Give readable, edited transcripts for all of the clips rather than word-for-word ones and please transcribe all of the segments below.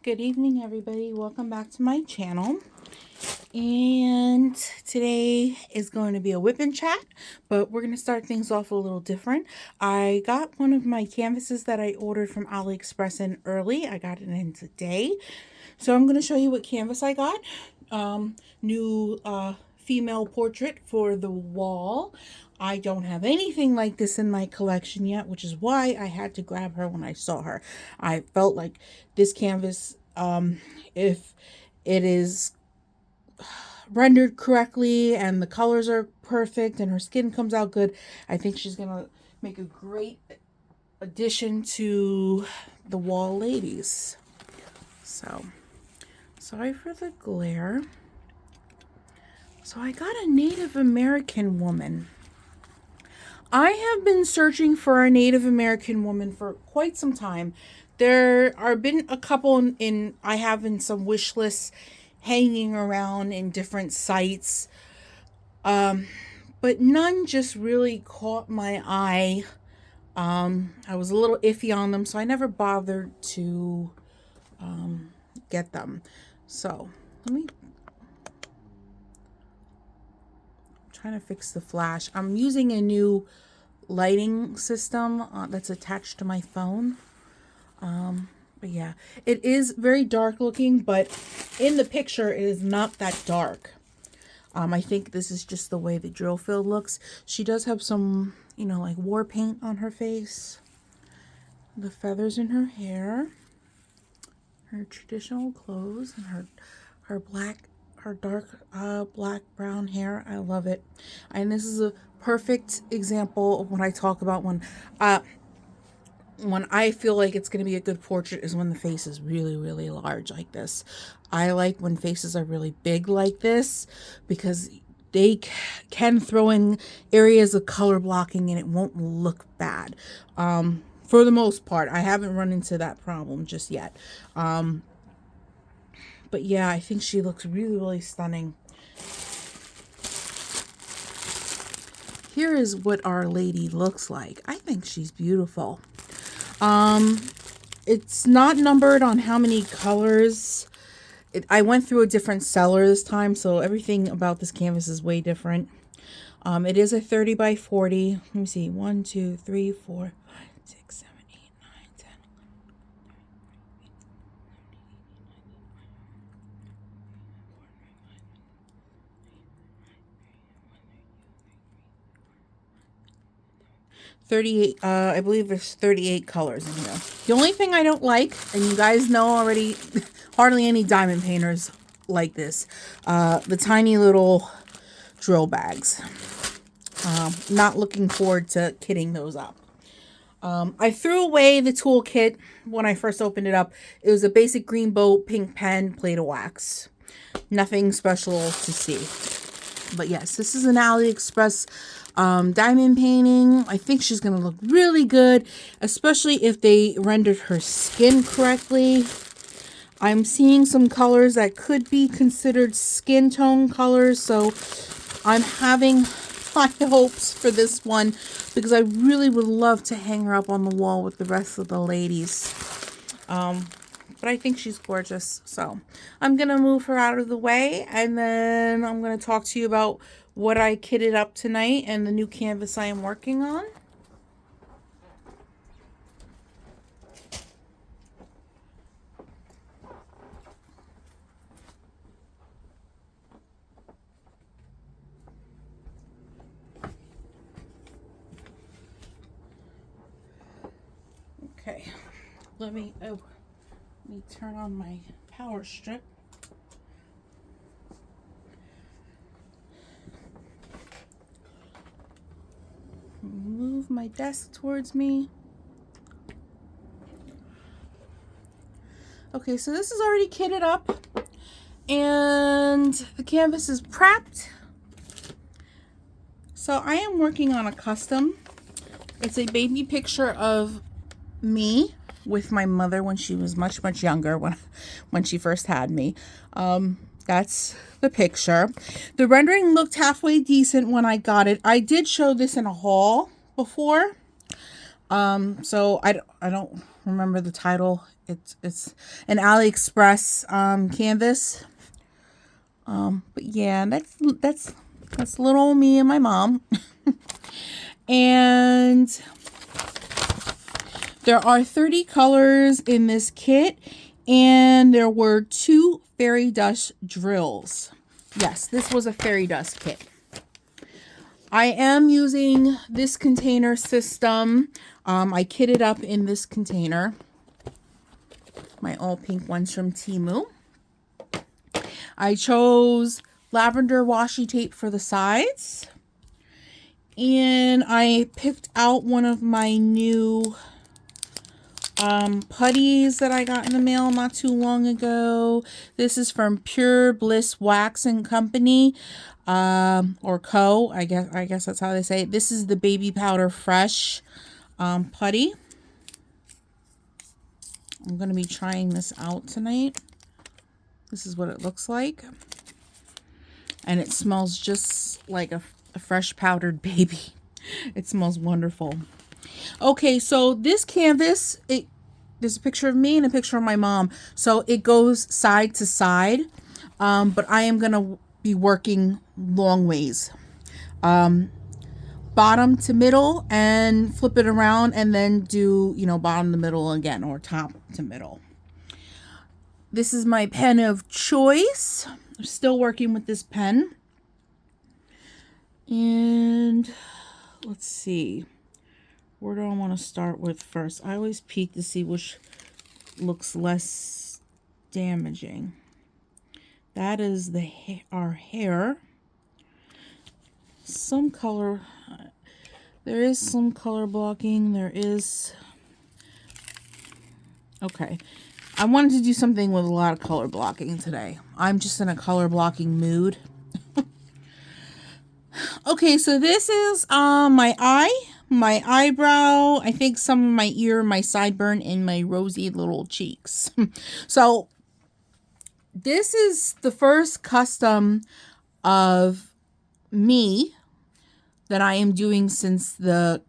Good evening, everybody. Welcome back to my channel. And today is going to be a whip and chat, but we're going to start things off a little different. I got one of my canvases that I ordered from AliExpress in early. I got it in today. So I'm going to show you what canvas I got. New female portrait for the wall. I don't have anything like this in my collection yet, which is why I had to grab her when I saw her. I felt like this canvas, if it is rendered correctly and the colors are perfect and her skin comes out good, I think she's gonna make a great addition to the wall ladies. So sorry for the glare. So I got a Native American woman. I have been searching for a Native American woman for quite some time. There have been a couple I have in some wish lists hanging around in different sites. But none just really caught my eye. I was a little iffy on them, so I never bothered to get them. So I'm trying to fix the flash. I'm using a new lighting system that's attached to my phone. But yeah, it is very dark looking, but in the picture it is not that dark. I think this is just the way the drill field looks. She does have some, like war paint on her face. The feathers in her hair. Her traditional clothes and her dark black brown hair. I love it. And this is a perfect example of what I talk about when I feel like it's going to be a good portrait is when the face is really, really large like this. I like when faces are really big like this because they can throw in areas of color blocking and it won't look bad. For the most part, I haven't run into that problem just yet. But yeah, I think she looks really, really stunning. Here is what our lady looks like. I think she's beautiful. It's not numbered on how many colors. I went through a different seller this time, so everything about this canvas is way different. It is a 30 by 40. Let me see. 1, 2, 3, 4, 5, 6, 7, 8, 9, 10. 38, I believe there's 38 colors in here. The only thing I don't like, and you guys know already, hardly any diamond painters like this, the tiny little drill bags. Not looking forward to kitting those up. I threw away the toolkit when I first opened it up. It was a basic green boat, pink pen, plate of wax. Nothing special to see. But yes, this is an AliExpress diamond painting. I think she's going to look really good, especially if they rendered her skin correctly. I'm seeing some colors that could be considered skin tone colors, so I'm having high hopes for this one because I really would love to hang her up on the wall with the rest of the ladies. But I think she's gorgeous. So I'm going to move her out of the way, and then I'm going to talk to you about what I kitted up tonight and the new canvas I am working on. Okay, let me turn on my power strip. Move my desk towards me. Okay, so this is already kitted up and the canvas is prepped. So I am working on a custom. It's a baby picture of me with my mother when she was much, much younger, when she first had me. That's the picture. The rendering looked halfway decent when I got it. I did show this in a haul before. So I don't remember the title It's an AliExpress canvas. But yeah, that's little me and my mom. And there are 30 colors in this kit, and there were 2 fairy dust drills. Yes, this was a fairy dust kit. I am using this container system. I kitted up in this container. My all pink ones from Temu. I chose lavender washi tape for the sides. And I picked out one of my new putties that I got in the mail not too long ago. This is from Pure Bliss Wax and Company, or Co. I guess that's how they say it. This is the Baby Powder Fresh putty. I'm going to be trying this out tonight. This is what it looks like. And it smells just like a fresh powdered baby. It smells wonderful. Okay, so this canvas, there's a picture of me and a picture of my mom. So it goes side to side. But I am going to be working long ways. Bottom to middle and flip it around and then do, bottom to middle again, or top to middle. This is my pen of choice. I'm still working with this pen. And let's see. Where do I want to start with first? I always peek to see which looks less damaging. That is our hair. Some color. There is some color blocking. There is. Okay. I wanted to do something with a lot of color blocking today. I'm just in a color blocking mood. Okay, so this is my eye, my eyebrow, I think some of my ear, my sideburn, and my rosy little cheeks. So this is the first custom of me that I am doing since the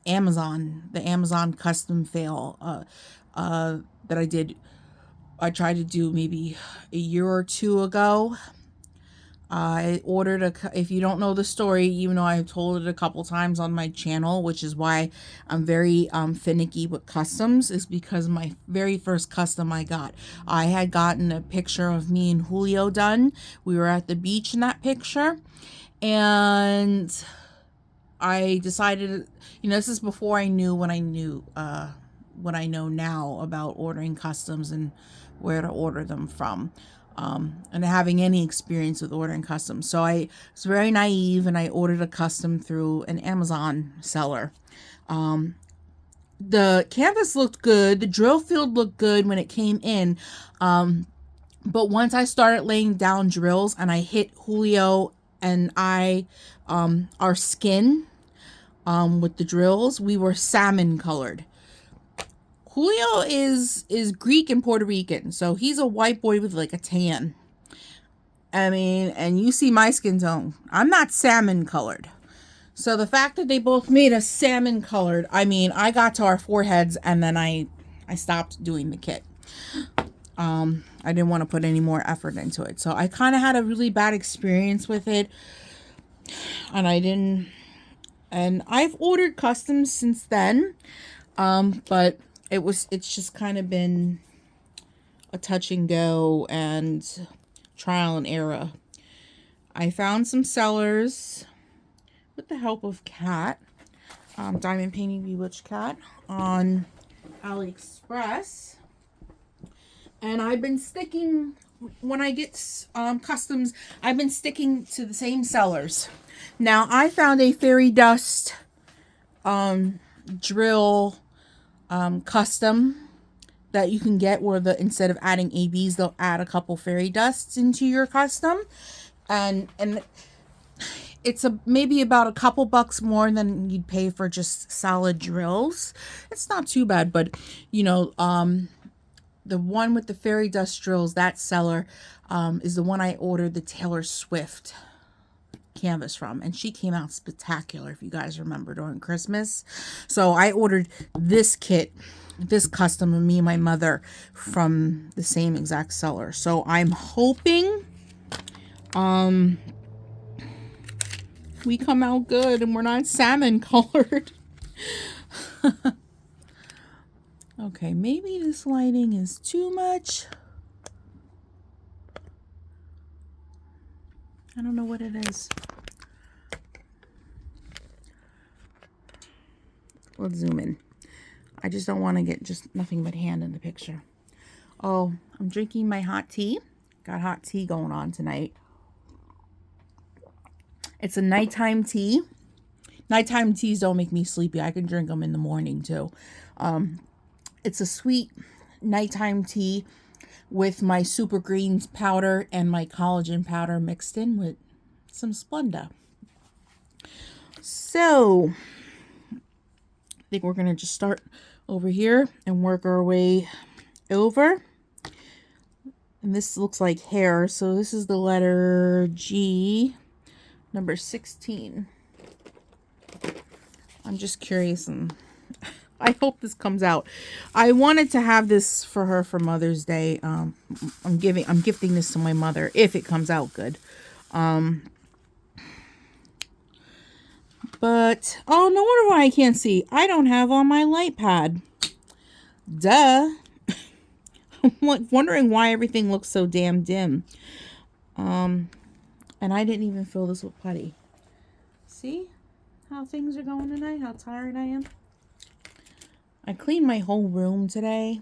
Amazon custom fail that I did. I tried to do maybe a year or two ago. I ordered if you don't know the story, even though I've told it a couple times on my channel, which is why I'm very finicky with customs, is because my very first custom I had gotten a picture of me and Julio done. We were at the beach in that picture, and I decided, this is before I knew what I knew, what I know now about ordering customs and where to order them from. And having any experience with ordering customs. So I was very naive and I ordered a custom through an Amazon seller. The canvas looked good. The drill field looked good when it came in. But once I started laying down drills and I hit Julio and our skin with the drills, we were salmon colored. Julio is Greek and Puerto Rican, so he's a white boy with like a tan. I mean, and you see my skin tone. I'm not salmon colored. So the fact that they both made us salmon colored, I got to our foreheads and then I stopped doing the kit. I didn't want to put any more effort into it. So I kind of had a really bad experience with it. And I've ordered customs since then. But it's just kind of been a touch and go and trial and error. I found some sellers with the help of Kat, Diamond Painting Bewitched Kat, on AliExpress. And I've been sticking, when I get customs, I've been sticking to the same sellers. Now, I found a fairy dust drill custom that you can get where instead of adding ABs, they'll add a couple fairy dusts into your custom. And it's maybe about a couple bucks more than you'd pay for just solid drills. It's not too bad, but the one with the fairy dust drills, that seller is the one I ordered the Taylor Swift canvas from, and she came out spectacular, if you guys remember, during Christmas. So I ordered this kit this custom of me and my mother from the same exact seller. So I'm hoping we come out good and we're not salmon colored. Okay, maybe this lighting is too much. I don't know what it is. Let's zoom in. I just don't want to get just nothing but hand in the picture. Oh, I'm drinking my hot tea. Got hot tea going on tonight. It's a nighttime tea. Nighttime teas don't make me sleepy. I can drink them in the morning too. It's a sweet nighttime tea with my super greens powder and my collagen powder mixed in with some Splenda. So I think we're going to just start over here and work our way over. And this looks like hair. So this is the letter G, number 16. I'm just curious, and I hope this comes out. I wanted to have this for her for Mother's Day. I'm gifting this to my mother if it comes out good. But oh, no wonder why I can't see. I don't have on my light pad. Duh. I'm wondering why everything looks so damn dim. And I didn't even fill this with putty. See how things are going tonight? How tired I am? I cleaned my whole room today.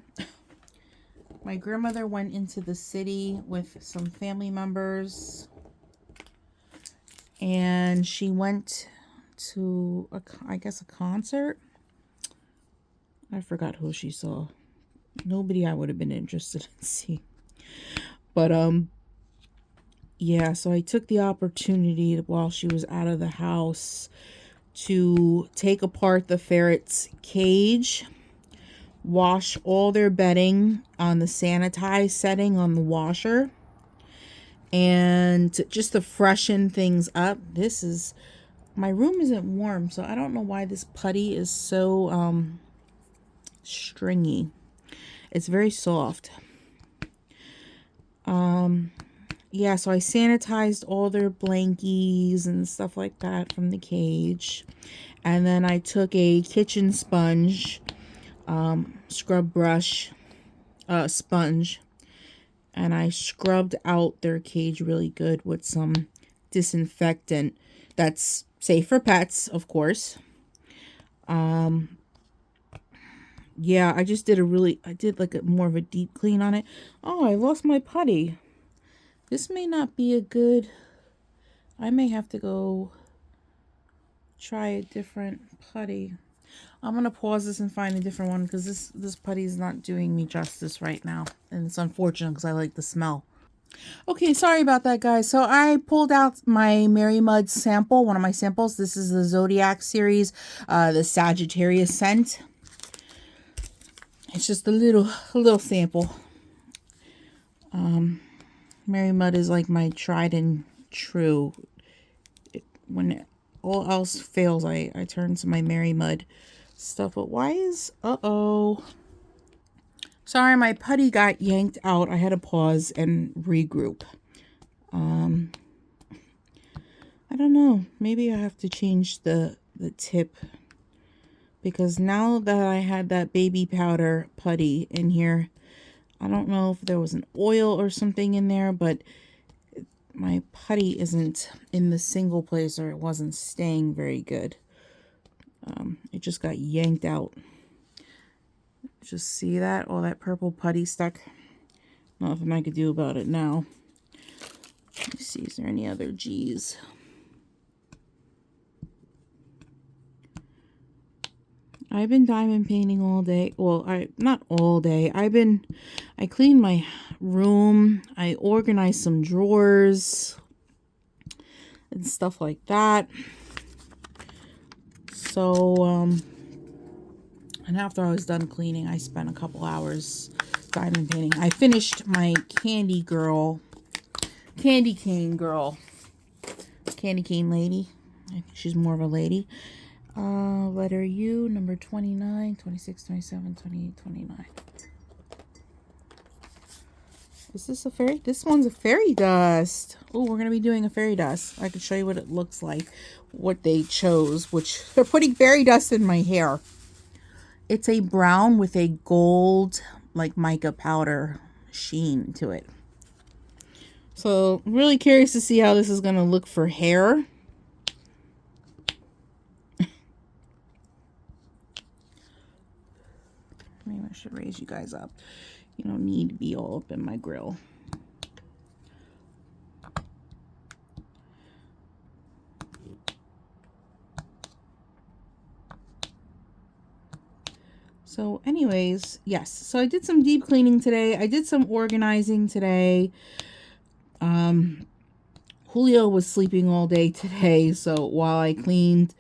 My grandmother went into the city with some family members. And she went to, I guess, a concert. I forgot who she saw. Nobody I would have been interested in seeing. But, yeah, so I took the opportunity while she was out of the house to take apart the ferret's cage, wash all their bedding on the sanitize setting on the washer, and just to freshen things up. This is, my room isn't warm, so I don't know why this putty is so stringy. It's very soft. Yeah, so I sanitized all their blankies and stuff like that from the cage. And then I took a kitchen sponge, scrub brush, sponge, and I scrubbed out their cage really good with some disinfectant that's safe for pets, of course. Yeah, I just did I did like more of a deep clean on it. Oh, I lost my putty. This may not be a good, I may have to go try a different putty. I'm going to pause this and find a different one because this putty is not doing me justice right now. And it's unfortunate because I like the smell. Okay, sorry about that, guys. So I pulled out my Mary Mud sample, one of my samples. This is the Zodiac series, the Sagittarius scent. It's just a little sample. Mary Mud is like my tried and true. When all else fails, I turn to my Mary Mud stuff. But why is... Uh-oh. Sorry, my putty got yanked out. I had to pause and regroup. I don't know. Maybe I have to change the tip. Because now that I had that baby powder putty in here, I don't know if there was an oil or something in there, but my putty isn't in the single place, or it wasn't staying very good. It just got yanked out. Just see that? All that purple putty stuck. Nothing I could do about it now. Let me see, is there any other G's? I've been diamond painting all day. Well, not all day. I cleaned my room. I organized some drawers and stuff like that. So, and after I was done cleaning, I spent a couple hours diamond painting. I finished my candy cane lady. I think she's more of a lady. Letter U, number 29, 26, 27, 28, 29. Is this a fairy? This one's a fairy dust. Oh, we're going to be doing a fairy dust. I can show you what it looks like, what they chose, which they're putting fairy dust in my hair. It's a brown with a gold, like mica powder sheen to it. So I'm really curious to see how this is going to look for hair. Maybe I should raise you guys up. You don't need to be all up in my grill. So anyways, yes. So I did some deep cleaning today. I did some organizing today. Julio was sleeping all day today. So while I cleaned,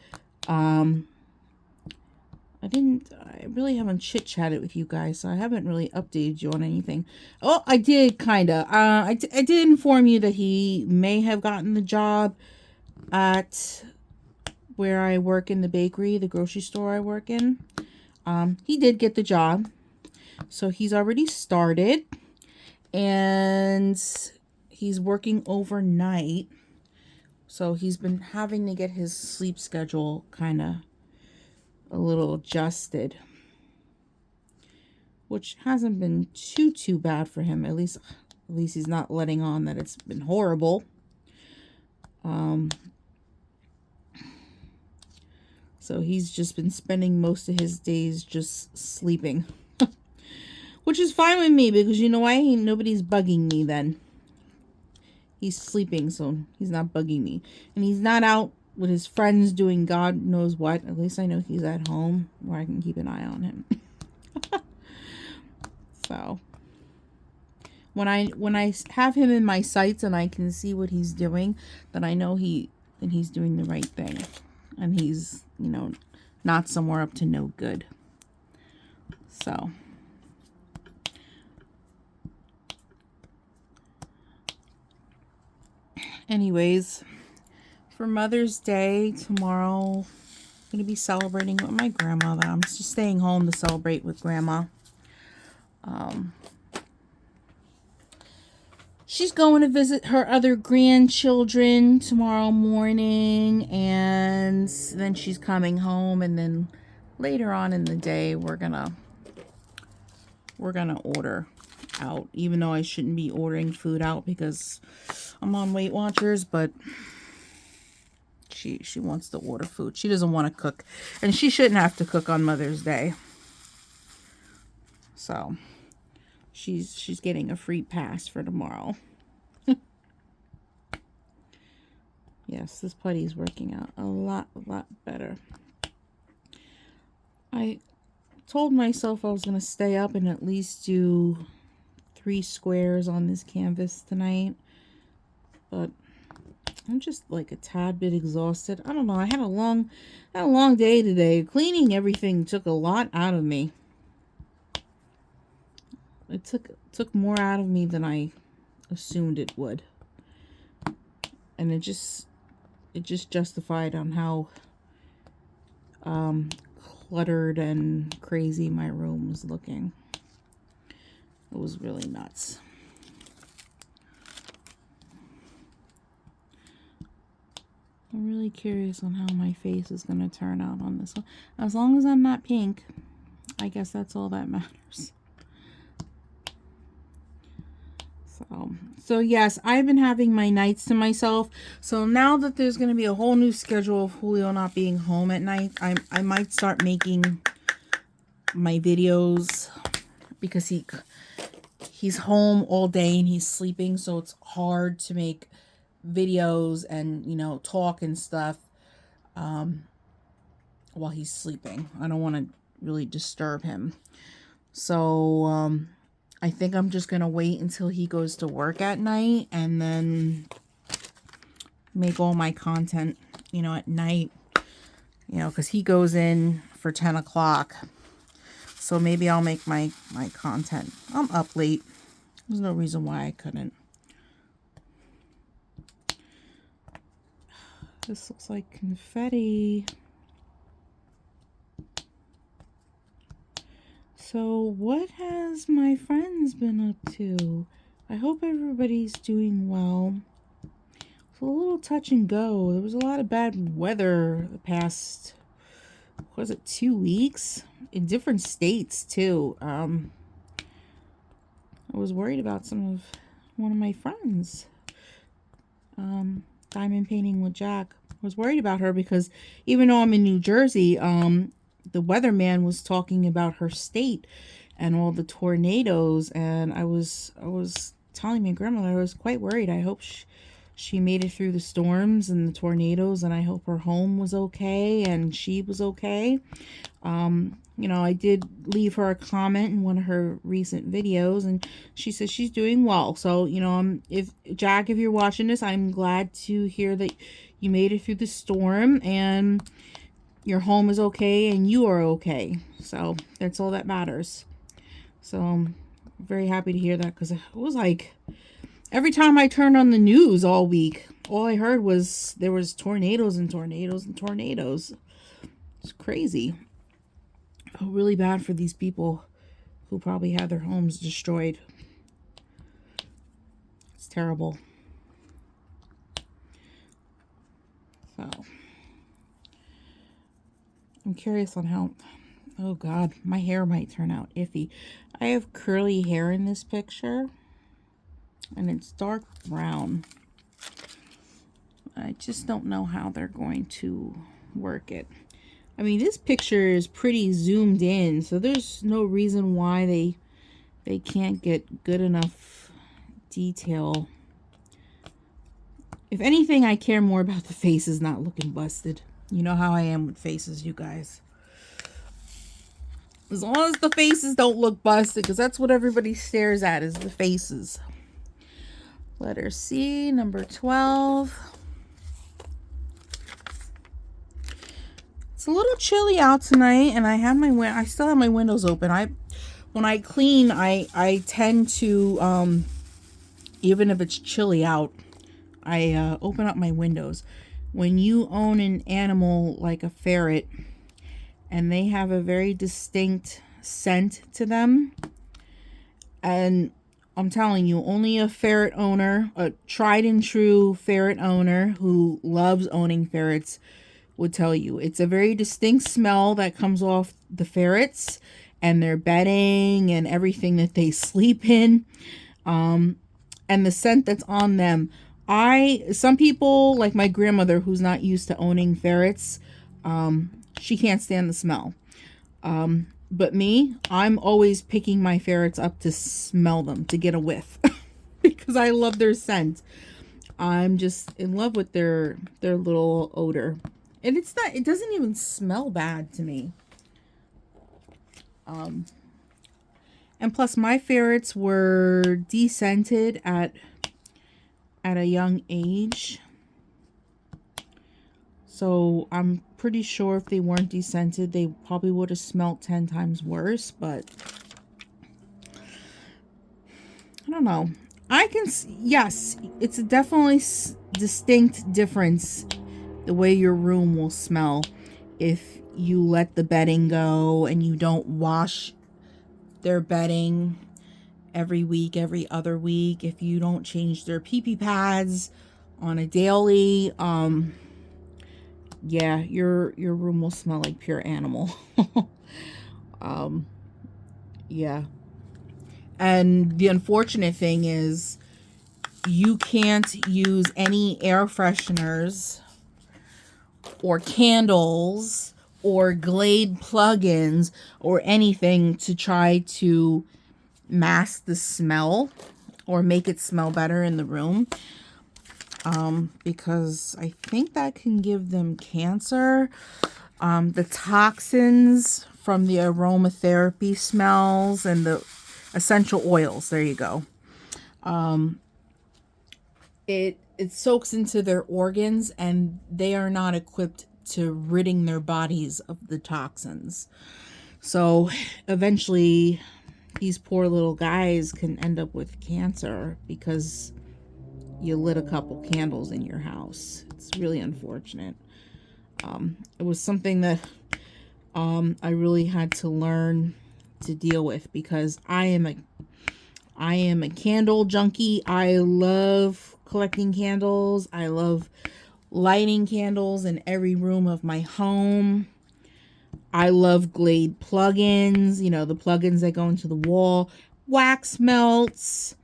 I really haven't chit-chatted with you guys, so I haven't really updated you on anything. Oh, I did, kind of. I did inform you that he may have gotten the job at where I work in the bakery, the grocery store I work in. He did get the job, so he's already started, and he's working overnight, so he's been having to get his sleep schedule kind of a little adjusted, which hasn't been too bad for him. At least he's not letting on that it's been horrible. So he's just been spending most of his days just sleeping, which is fine with me, because you know why? Nobody's bugging me then. He's sleeping, so he's not bugging me, and he's not out with his friends doing God knows what. At least I know he's at home where I can keep an eye on him. So when I have him in my sights and I can see what he's doing, then I know he's doing the right thing, and he's, you know, not somewhere up to no good. So anyways, for Mother's Day tomorrow, I'm going to be celebrating with my grandmother. I'm just staying home to celebrate with Grandma. She's going to visit her other grandchildren tomorrow morning, and then she's coming home, and then later on in the day we're gonna order out, even though I shouldn't be ordering food out because I'm on Weight Watchers, but she wants to order food. She doesn't want to cook, and she shouldn't have to cook on Mother's Day. So she's getting a free pass for tomorrow. Yes, this putty's working out a lot better. I told myself I was going to stay up and at least do 3 squares on this canvas tonight, but I'm just like a tad bit exhausted. I don't know. I had a long day today. Cleaning everything took a lot out of me. It took more out of me than I assumed it would. And it just justified on how cluttered and crazy my room was looking. It was really nuts. I'm really curious on how my face is going to turn out on this one. As long as I'm not pink, I guess that's all that matters. So yes, I've been having my nights to myself. So now that there's going to be a whole new schedule of Julio not being home at night, I might start making my videos, because he's home all day and he's sleeping, so it's hard to make videos and, you know, talk and stuff while he's sleeping. I don't want to really disturb him. So I think I'm just going to wait until he goes to work at night and then make all my content, you know, at night, you know, because he goes in for 10 o'clock. So maybe I'll make my content. I'm up late. There's no reason why I couldn't. This looks like confetti. So what has my friends been up to? I hope everybody's doing well. It's a little touch and go. There was a lot of bad weather the past, was it 2 weeks? In different states too. I was worried about one of my friends. Diamond Painting with Jack. I was worried about her because even though I'm in New Jersey, the weatherman was talking about her state and all the tornadoes, and I was telling my grandmother I was quite worried. I hope she made it through the storms and the tornadoes, and I hope her home was okay and she was okay. You know, I did leave her a comment in one of her recent videos, and she says she's doing well. So, you know, if Jack, if you're watching this, I'm glad to hear that you made it through the storm and your home is okay and you are okay. So that's all that matters. So I'm very happy to hear that, because it was like every time I turned on the news all week, all I heard was there was tornadoes and tornadoes and tornadoes. It's crazy. I feel really bad for these people who probably had their homes destroyed. It's terrible. So I'm curious on how, oh God, my hair might turn out iffy. I have curly hair in this picture and it's dark brown. I just don't know how they're going to work it. I mean, this picture is pretty zoomed in, so there's no reason why they can't get good enough detail. If anything, I care more about the faces not looking busted. You know how I am with faces, you guys. As long as the faces don't look busted, because that's what everybody stares at, is the faces. Letter C, number 12. It's a little chilly out tonight, and I still have my windows open. When I clean, I tend to, even if it's chilly out, I open up my windows. When you own an animal like a ferret, and they have a very distinct scent to them, and I'm telling you, only a ferret owner, a tried and true ferret owner who loves owning ferrets, would tell you. It's a very distinct smell that comes off the ferrets and their bedding and everything that they sleep in, and the scent that's on them. Some people, like my grandmother, who's not used to owning ferrets, she can't stand the smell. But me, I'm always picking my ferrets up to smell them, to get a whiff, because I love their scent. I'm just in love with their little odor. And it doesn't even smell bad to me. And plus my ferrets were descented at a young age. So I'm pretty sure if they weren't descented, they probably would have smelled 10 times worse, but I don't know. Yes, it's a definitely distinct difference the way your room will smell if you let the bedding go and you don't wash their bedding every week, every other week, if you don't change their pee-pee pads on a daily, yeah, your room will smell like pure animal. Yeah. And the unfortunate thing is you can't use any air fresheners or candles or Glade plugins or anything to try to mask the smell or make it smell better in the room, because I think that can give them cancer. The toxins from the aromatherapy smells and the essential oils, there you go, it soaks into their organs, and they are not equipped to ridding their bodies of the toxins. So eventually these poor little guys can end up with cancer because you lit a couple candles in your house. It's really unfortunate. It was something that I really had to learn to deal with, because I am a candle junkie. I love collecting candles. I love lighting candles in every room of my home. I love Glade plugins, you know, the plugins that go into the wall, wax melts,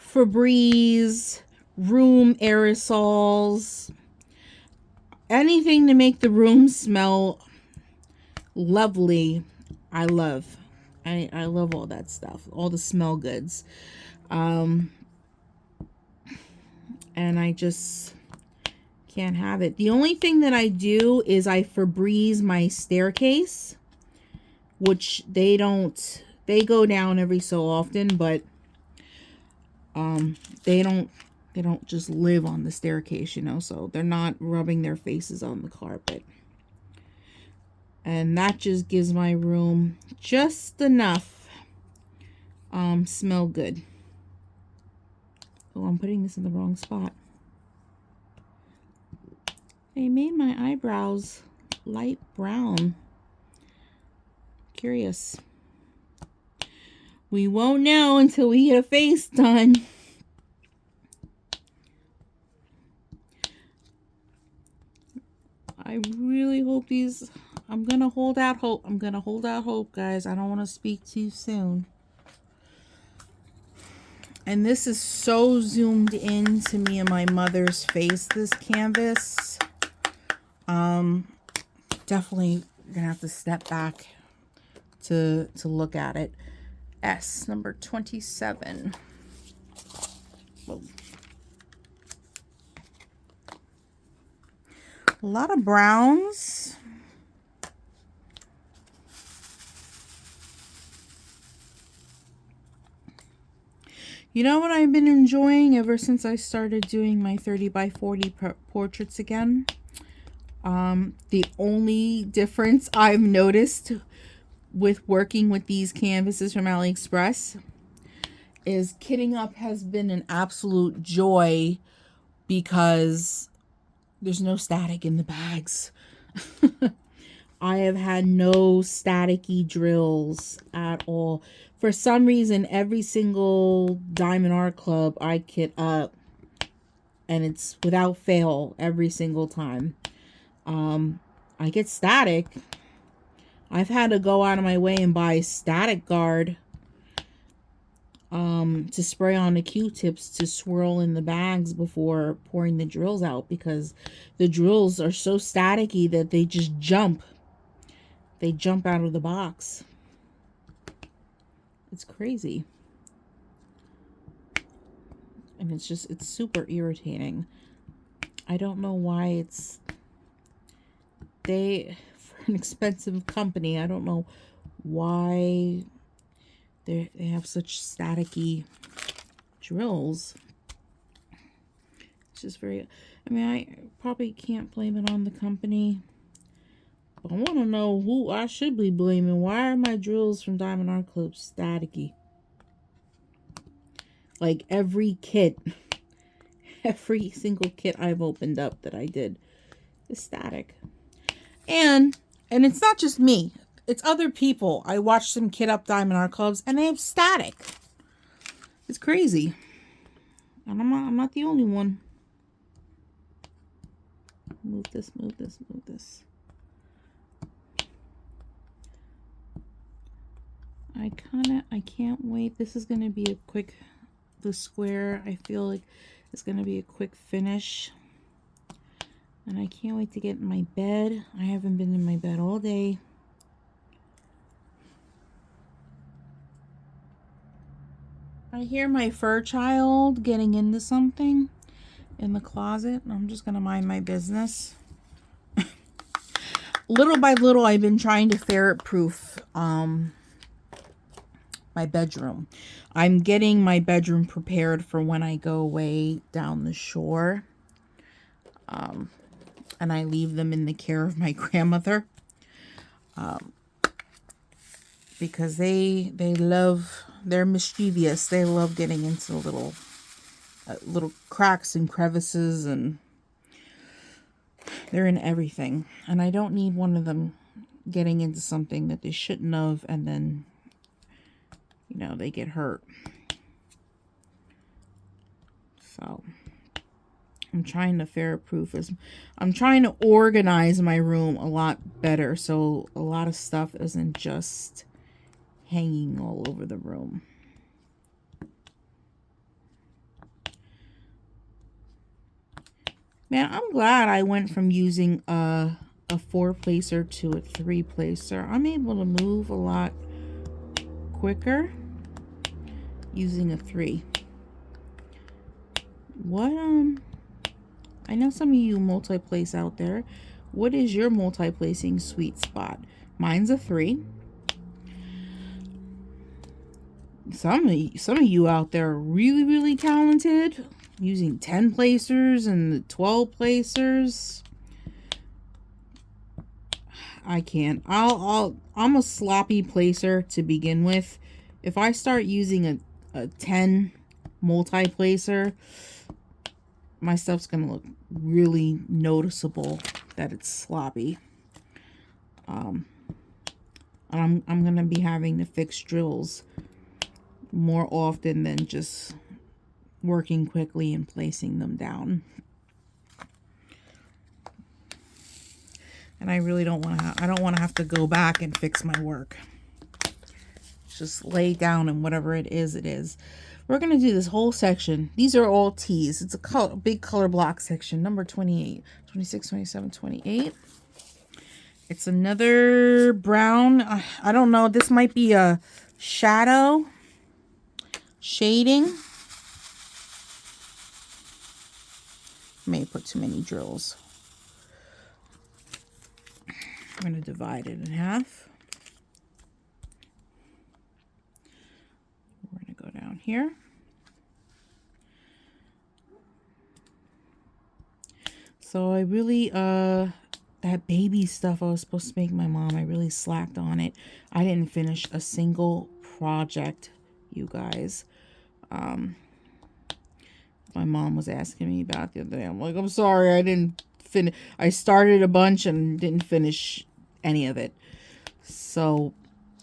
Febreze, room aerosols, anything to make the room smell lovely. I love all that stuff, all the smell goods. And I just can't have it. The only thing that I do is I Febreze my staircase, which they go down every so often, but they don't just live on the staircase, you know, so they're not rubbing their faces on the carpet. And that just gives my room just enough smell good. Oh, I'm putting this in the wrong spot. They made my eyebrows light brown. Curious. We won't know until we get a face done. I really hope these... I'm going to hold out hope. I'm going to hold out hope, guys. I don't want to speak too soon. And this is so zoomed in to me and my mother's face, this canvas. Definitely gonna have to step back to look at it. S, number 27. Whoa. A lot of browns. You know what I've been enjoying ever since I started doing my 30 by 40 portraits again? The only difference I've noticed with working with these canvases from AliExpress is kitting up has been an absolute joy, because there's no static in the bags. I have had no staticky drills at all. For some reason, every single Diamond Art Club I kit up, and it's without fail every single time, I get static. I've had to go out of my way and buy static guard to spray on the Q-tips to swirl in the bags before pouring the drills out, because the drills are so staticky that they just jump. They jump out of the box. It's crazy. And it's super irritating. I don't know why for an expensive company, I don't know why they have such staticky drills. It's just very, I mean, I probably can't blame it on the company. But I want to know who I should be blaming. Why are my drills from Diamond Art Club staticky? Like every single kit I've opened up that I did is static. And it's not just me. It's other people. I watched them kit up Diamond Art Clubs and they have static. It's crazy. And I'm not the only one. Move this, move this, move this. I can't wait. This is going to be a quick, the square, I feel like it's going to be a quick finish. And I can't wait to get in my bed. I haven't been in my bed all day. I hear my fur child getting into something in the closet. I'm just going to mind my business. Little by little, I've been trying to ferret-proof my bedroom. I'm getting my bedroom prepared for when I go away down the shore. And I leave them in the care of my grandmother. Because they're mischievous. They love getting into little cracks and crevices, and they're in everything. And I don't need one of them getting into something that they shouldn't have and then you know, they get hurt. So I'm trying to ferret-proof this. I'm trying to organize my room a lot better so a lot of stuff isn't just hanging all over the room. Man, I'm glad I went from using a 4-placer to a 3-placer. I'm able to move a lot quicker using a 3. What I know some of you multi-place out there. What is your multi-placing sweet spot? Mine's a 3. Some of you out there are really, really talented, using 10 placers and the 12 placers. I can't. I'm a sloppy placer to begin with. If I start using a 10 multi-placer, my stuff's gonna look really noticeable that it's sloppy. And I'm gonna be having to fix drills more often than just working quickly and placing them down. And I really don't want to. I don't want to have to go back and fix my work. Just lay down and whatever it is, it is. We're going to do this whole section. These are all T's. It's a big color block section. Number 28, 26, 27, 28. It's another brown. I don't know. This might be a shadow shading. May put too many drills. I'm going to divide it in half. We're going to go down here. So I really, that baby stuff I was supposed to make my mom, I really slacked on it. I didn't finish a single project, you guys. My mom was asking me about the other day. I'm like, I'm sorry, I didn't finish. I started a bunch and didn't finish any of it. So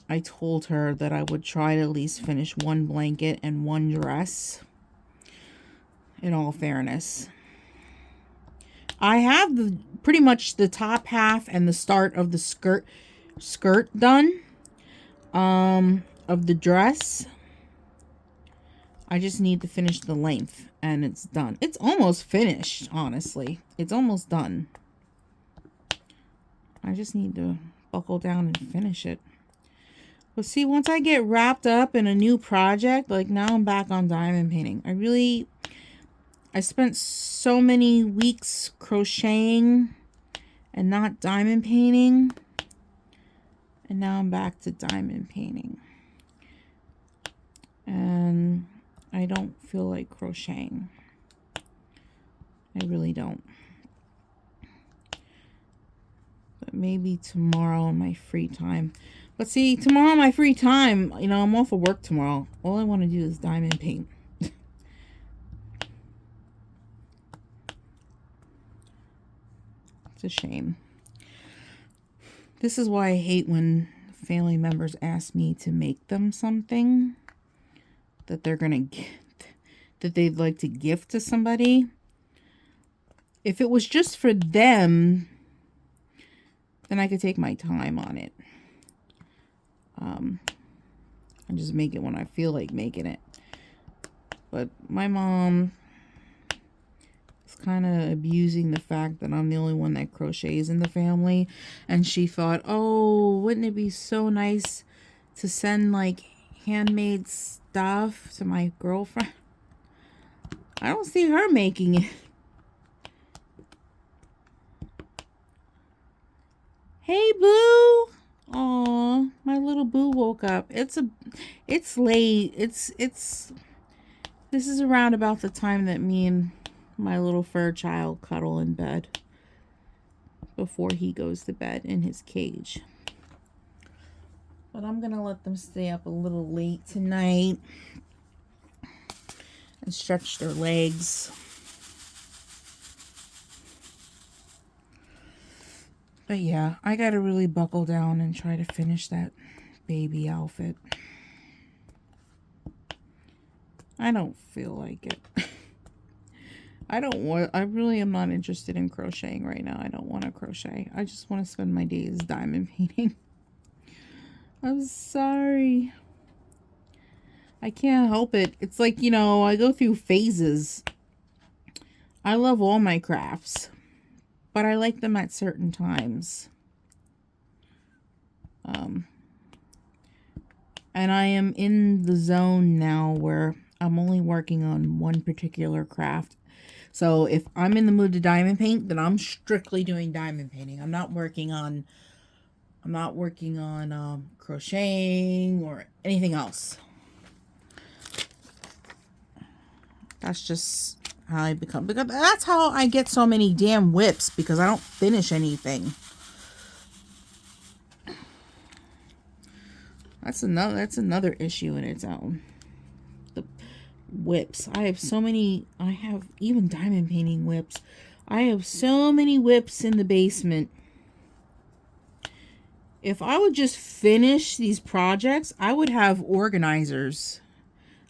I told her that I would try to at least finish one blanket and one dress. In all fairness, I have pretty much the top half and the start of the skirt done of the dress. I just need to finish the length and it's done. It's almost finished, honestly. It's almost done. I just need to buckle down and finish it. But see, once I get wrapped up in a new project, like now I'm back on diamond painting. I spent so many weeks crocheting and not diamond painting. And now I'm back to diamond painting. And I don't feel like crocheting. I really don't. But maybe tomorrow in my free time. But see, tomorrow in my free time, you know, I'm off of work tomorrow. All I want to do is diamond paint. It's a shame. This is why I hate when family members ask me to make them something that they're gonna get, that they'd like to gift to somebody. If it was just for them, then I could take my time on it. And just make it when I feel like making it. But my mom is kind of abusing the fact that I'm the only one that crochets in the family. And she thought, oh, wouldn't it be so nice to send like handmade stuff to my girlfriend? I don't see her making it. Hey, Boo. Aw, my little Boo woke up. It's late. This is around about the time that me and my little fur child cuddle in bed before he goes to bed in his cage. But I'm gonna let them stay up a little late tonight and stretch their legs. But yeah, I gotta really buckle down and try to finish that baby outfit. I don't feel like it. I really am not interested in crocheting right now. I don't want to crochet. I just want to spend my days diamond painting. I'm sorry. I can't help it. It's like, you know, I go through phases. I love all my crafts, but I like them at certain times. And I am in the zone now where I'm only working on one particular craft. So if I'm in the mood to diamond paint, then I'm strictly doing diamond painting. I'm not working on crocheting or anything else. That's just how I become, because that's how I get so many damn whips, because I don't finish anything. That's another issue in its own. The whips. I have so many. I have even diamond painting whips. I have so many whips in the basement. If I would just finish these projects, I would have organizers.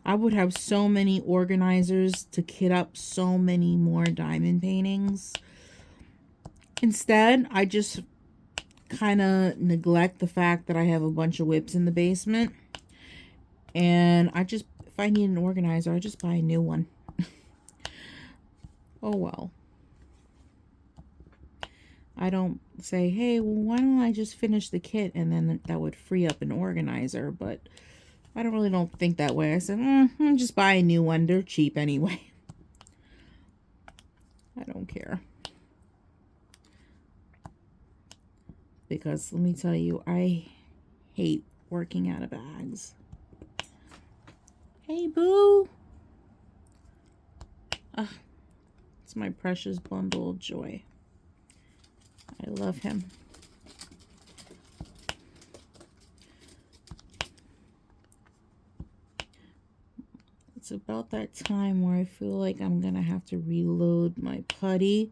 I would have so many organizers to kit up so many more diamond paintings. Instead, I just kind of neglect the fact that I have a bunch of whips in the basement. And if I need an organizer, I just buy a new one. Oh well. I don't say, hey, well, why don't I just finish the kit, and then that would free up an organizer. But I don't think that way. I said, just buy a new one. They're cheap anyway. I don't care. Because let me tell you, I hate working out of bags. Hey, boo. It's my precious bundle of joy. I love him. It's about that time where I feel like I'm going to have to reload my putty.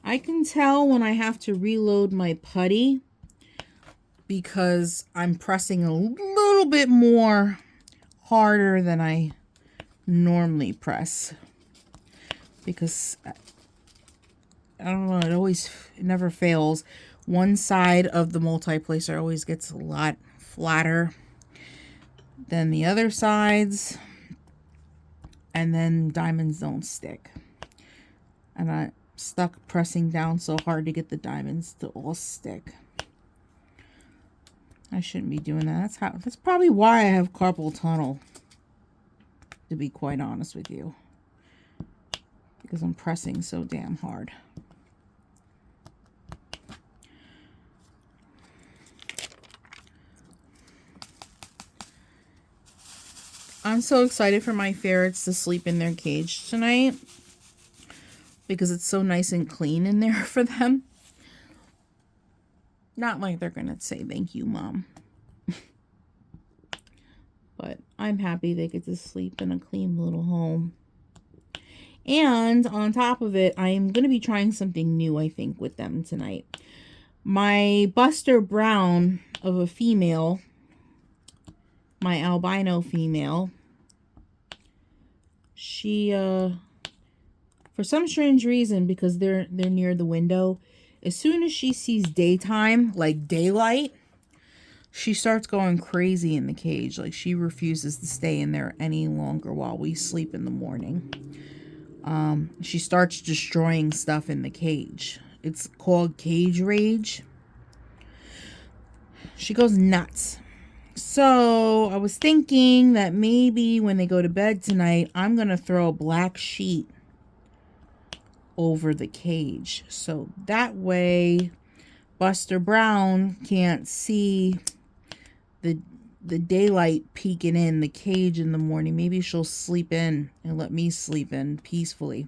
I can tell when I have to reload my putty because I'm pressing a little bit more harder than I normally press. Because, I don't know, it never fails. One side of the multi-placer always gets a lot flatter than the other sides. And then diamonds don't stick. And I stuck pressing down so hard to get the diamonds to all stick. I shouldn't be doing that. That's probably why I have carpal tunnel, to be quite honest with you, because I'm pressing so damn hard. I'm so excited for my ferrets to sleep in their cage tonight, because it's so nice and clean in there for them. Not like they're going to say, thank you, Mom. But I'm happy they get to sleep in a clean little home. And on top of it, I am going to be trying something new, I think, with them tonight. My Buster Brown of a female, my albino female, she, for some strange reason, because they're near the window, as soon as she sees daytime, like daylight, she starts going crazy in the cage. Like, she refuses to stay in there any longer while we sleep in the morning. She starts destroying stuff in the cage. It's called cage rage. She goes nuts. So I was thinking that maybe when they go to bed tonight, I'm going to throw a black sheet over the cage. So that way Buster Brown can't see the daylight peeking in the cage in the morning. Maybe she'll sleep in and let me sleep in peacefully.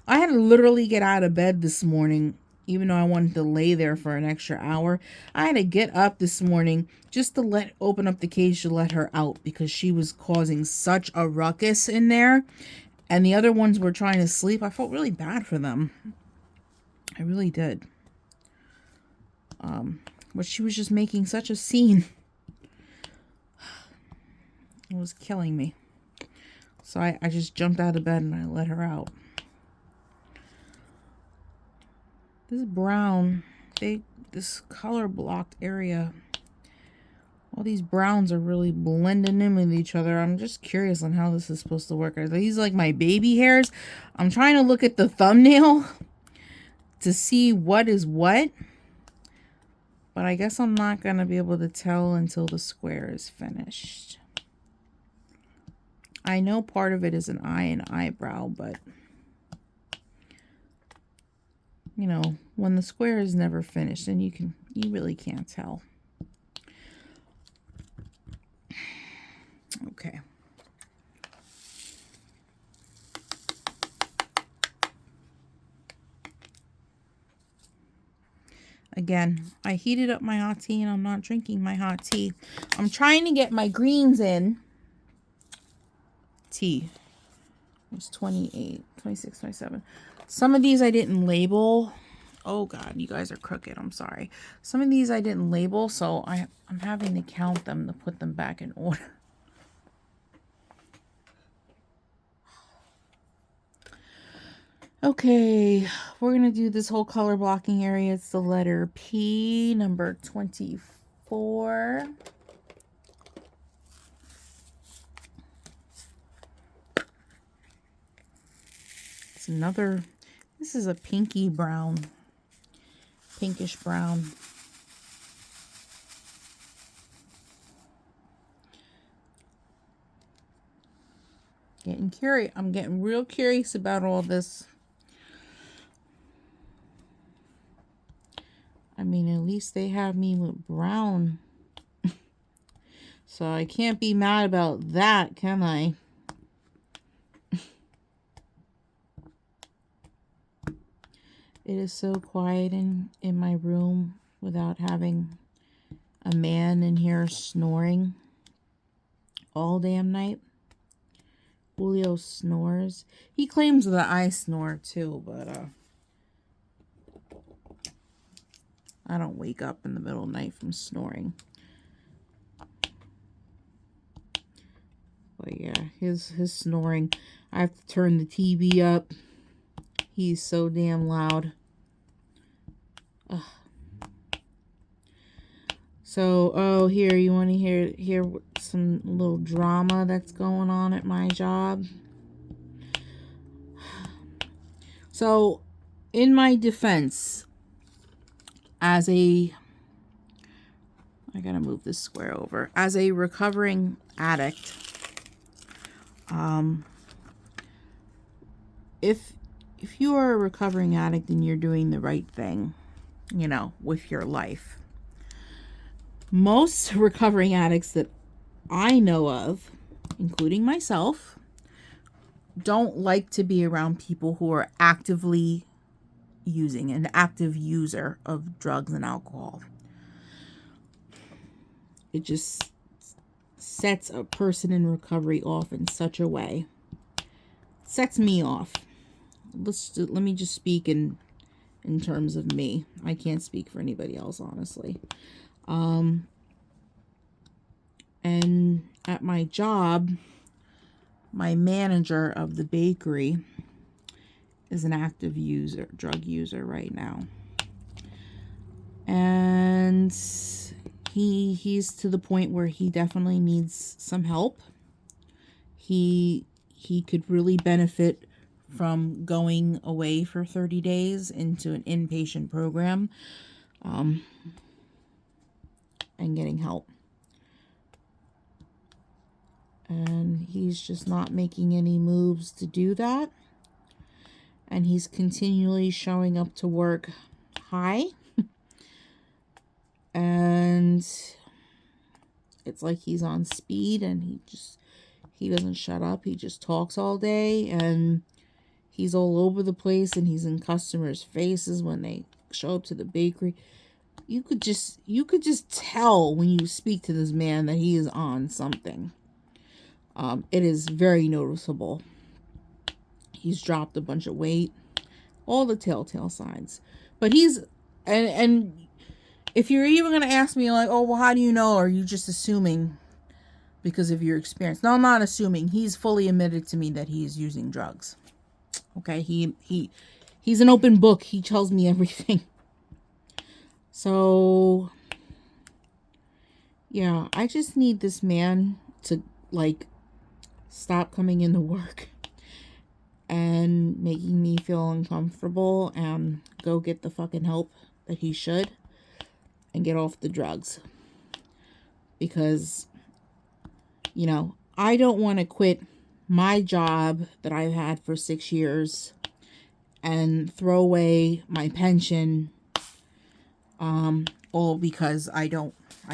I had to literally get out of bed this morning, even though I wanted to lay there for an extra hour. I had to get up this morning just to open up the cage to let her out, because she was causing such a ruckus in there. And the other ones were trying to sleep. I felt really bad for them. I really did. But she was just making such a scene. It was killing me. So I just jumped out of bed and I let her out. This brown, this color blocked area, all these browns are really blending in with each other. I'm just curious on how this is supposed to work. Are these like my baby hairs? I'm trying to look at the thumbnail to see what is what. But I guess I'm not going to be able to tell until the square is finished. I know part of it is an eye and eyebrow, but you know, when the square is never finished, then you really can't tell. Okay. Again, I heated up my hot tea and I'm not drinking my hot tea. I'm trying to get my greens in. Tea. It's 28, 26, 27. Some of these I didn't label. Oh God, you guys are crooked. I'm sorry. Some of these I didn't label, so I'm having to count them to put them back in order. Okay, we're going to do this whole color blocking area. It's the letter P, number 24. It's another, this is a pinky brown, pinkish brown. Getting curious. I'm getting real curious about all this. I mean, at least they have me with brown. So I can't be mad about that, can I? It is so quiet in my room without having a man in here snoring all damn night. Julio snores. He claims that I snore too, but I don't wake up in the middle of the night from snoring. But yeah, his snoring. I have to turn the TV up. He's so damn loud. Ugh. So, oh, here, you want to hear some little drama that's going on at my job? So, in my defense, as a, I gotta move this square over, as a recovering addict, if you are a recovering addict and you're doing the right thing, you know, with your life, most recovering addicts that I know of, including myself, don't like to be around people who are actively using, an active user of drugs and alcohol. It just sets a person in recovery off in such a way. It sets me off. Let me just speak in terms of me. I can't speak for anybody else, honestly. And at my job, my manager of the bakery is an active user, drug user right now. And he's to the point where he definitely needs some help. He could really benefit from going away for 30 days into an inpatient program, and getting help. And he's just not making any moves to do that. And he's continually showing up to work high. And it's like he's on speed, and he doesn't shut up. He just talks all day, and he's all over the place, and he's in customers' faces when they show up to the bakery. You could just tell when you speak to this man that he is on something. It is very noticeable. He's dropped a bunch of weight, all the telltale signs. But and if you're even going to ask me like, oh, well, how do you know? Or are you just assuming? because of your experience. Now, I'm not assuming. He's fully admitted to me that he is using drugs. Okay, he's an open book. He tells me everything. So, yeah, I just need this man to, like, stop coming into work and making me feel uncomfortable and go get the fucking help that he should and get off the drugs. Because, you know, I don't want to quit my job that I've had for 6 years and throw away my pension, all because I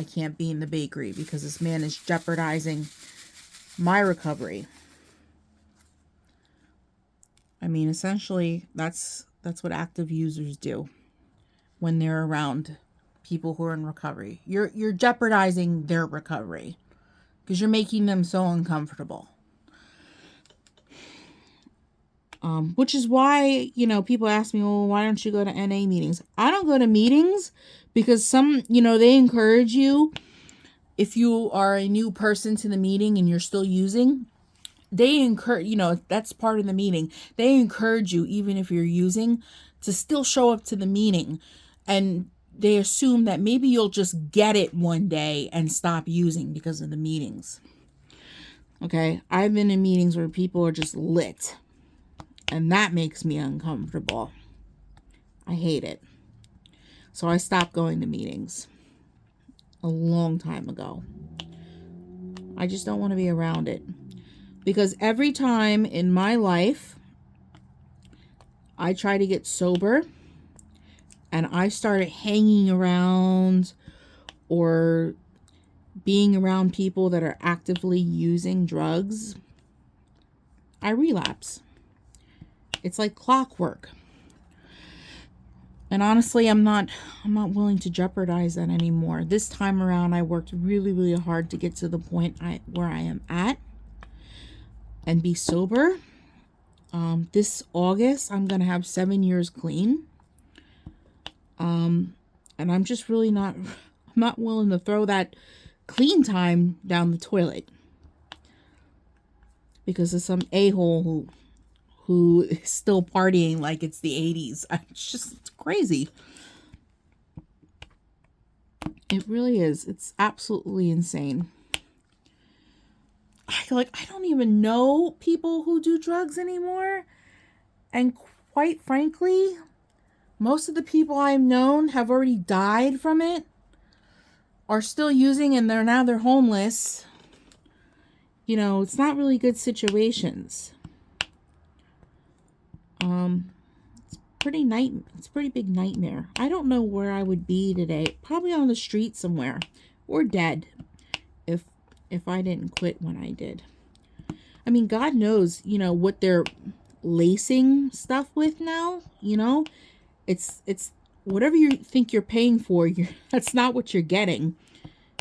can't be in the bakery because this man is jeopardizing my recovery. I mean, essentially, that's what active users do when they're around people who are in recovery. You're jeopardizing their recovery because you're making them so uncomfortable. Which is why, you know, people ask me, well, why don't you go to NA meetings? I don't go to meetings because some, you know, they encourage you, if you are a new person to the meeting and you're still using, they encourage, you know, that's part of the meeting. They encourage you, even if you're using, to still show up to the meeting. And they assume that maybe you'll just get it one day and stop using because of the meetings. Okay, I've been in meetings where people are just lit. And that makes me uncomfortable. I hate it. So I stopped going to meetings a long time ago. I just don't want to be around it. Because every time in my life I try to get sober and I started hanging around or being around people that are actively using drugs, I relapse. It's like clockwork. And honestly, I'm not willing to jeopardize that anymore. This time around, I worked really, really hard to get to the point where I am at and be sober. This August, I'm going to have 7 years clean. And I'm just really I'm not willing to throw that clean time down the toilet because of some a-hole who is still partying like it's the 80s. It's crazy. It really is. It's absolutely insane. I don't even know people who do drugs anymore. And quite frankly, most of the people I've known have already died from it, are still using, and they're homeless. You know, it's not really good situations. It's a pretty big nightmare. I don't know where I would be today. Probably on the street somewhere or dead if I didn't quit when I did. I mean, God knows, you know, what they're lacing stuff with now, you know. It's whatever you think you're paying for, that's not what you're getting.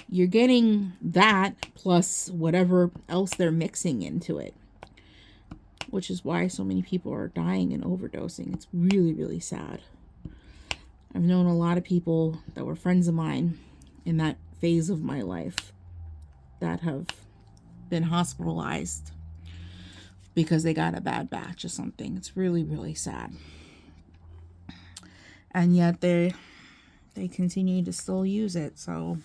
You're getting that plus whatever else they're mixing into it. Which is why so many people are dying and overdosing. It's really, really sad. I've known a lot of people that were friends of mine in that phase of my life that have been hospitalized because they got a bad batch or something. It's really, really sad. And yet they continue to still use it. So,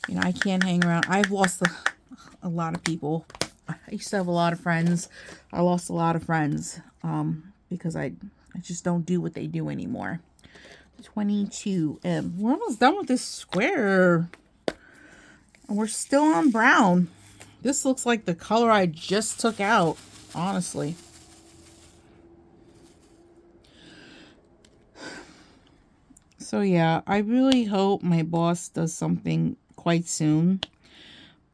you know, I can't hang around. I've lost a lot of people. I used to have a lot of friends. I lost a lot of friends because I just don't do what they do anymore. 22. We're almost done with this square. And we're still on brown. This looks like the color I just took out, honestly. So yeah, I really hope my boss does something quite soon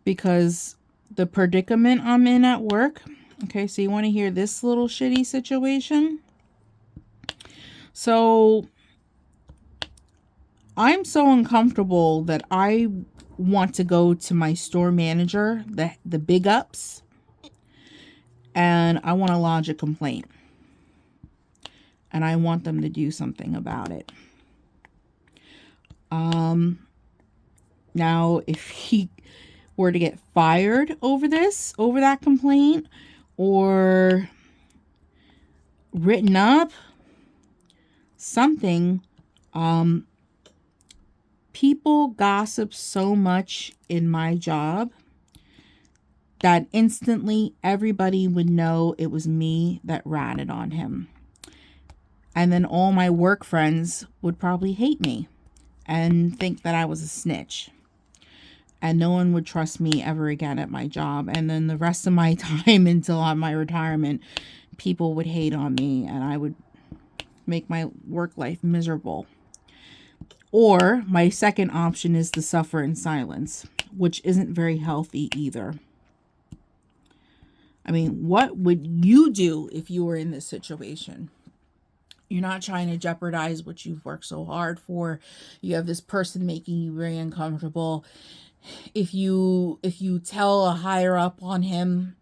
because the predicament I'm in at work. Okay, so you want to hear this little shitty situation? So I'm so uncomfortable that I want to go to my store manager, the big ups, and I want to lodge a complaint. And I want them to do something about it. Now, if he were to get fired over that complaint, or written up, something, people gossip so much in my job that instantly everybody would know it was me that ratted on him. And then all my work friends would probably hate me and think that I was a snitch. And no one would trust me ever again at my job. And then the rest of my time until my retirement, people would hate on me and I would make my work life miserable. Or my second option is to suffer in silence, which isn't very healthy either. I mean, what would you do if you were in this situation? You're not trying to jeopardize what you've worked so hard for. You have this person making you very uncomfortable. If you tell a higher up on him,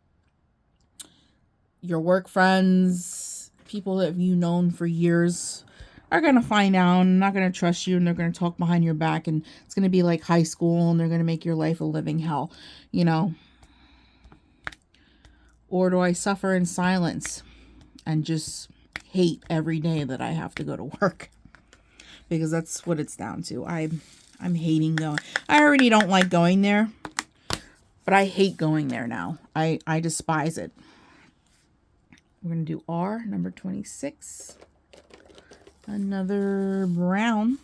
your work friends, people that you've known for years are going to find out and not going to trust you, and they're going to talk behind your back, and it's going to be like high school, and they're going to make your life a living hell, you know. Or do I suffer in silence and just hate every day that I have to go to work? Because that's what it's down to. I'm hating going. I already don't like going there, but I hate going there now. I despise it. We're going to do R, number 26. Another brown.